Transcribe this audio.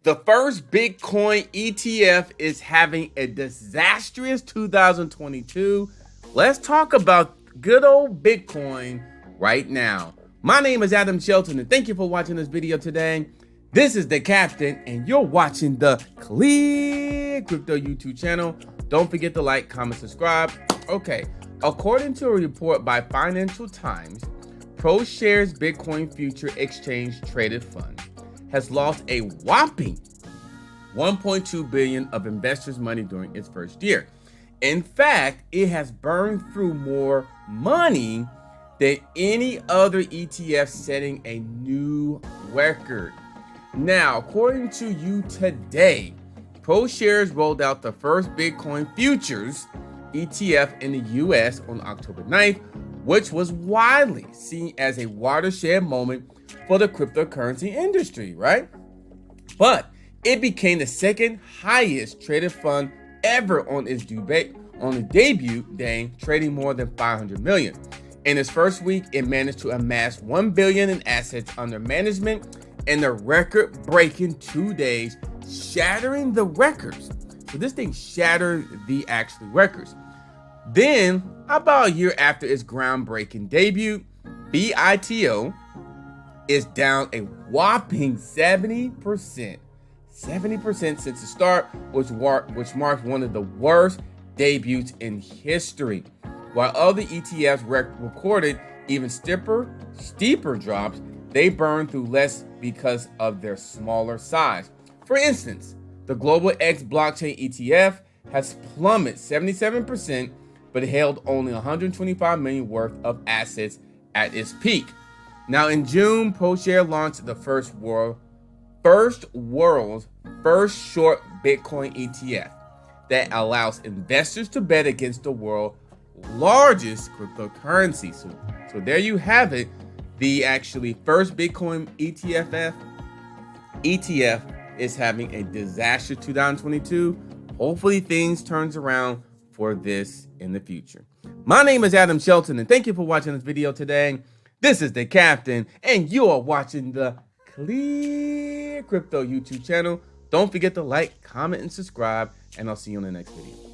The first Bitcoin ETF is having a disastrous 2022. Let's talk about good old Bitcoin right now. My name is Adam Shelton, and thank you for watching this video today. This is the Captain, and you're watching the ClearCryptos YouTube channel. Don't forget to like, comment, subscribe. Okay, according to a report by Financial Times, ProShares Bitcoin Future Exchange Traded Fund has lost a whopping $1.2 billion of investors' money during its first year. In fact, it has burned through more money than any other ETF, setting a new record. Now, according to You Today, ProShares rolled out the first Bitcoin futures ETF in the US on October 9th, which was widely seen as a watershed moment for the cryptocurrency industry, right? But it became the second highest traded fund ever on its debut day, trading more than 500 million. In its first week, it managed to amass 1 billion in assets under management in the record-breaking 2 days, shattering the records. So this thing shattered the actual records. Then, about a year after its groundbreaking debut, BITO is down a whopping 70% since the start, which marked one of the worst debuts in history. While other ETFs recorded even steeper drops, they burned through less because of their smaller size. For instance, the Global X Blockchain ETF has plummeted 77%, but held only 125 million worth of assets at its peak. Now, in June, ProShares launched the world's first short Bitcoin ETF that allows investors to bet against the world's largest cryptocurrency. So there you have it. The actually first Bitcoin ETF is having a disaster 2022. Hopefully things turns around for this in the future. My name is Adam Shelton, and thank you for watching this video today. This is the Captain, and you are watching the ClearCryptos YouTube channel. Don't forget to like, comment, and subscribe, and I'll see you in the next video.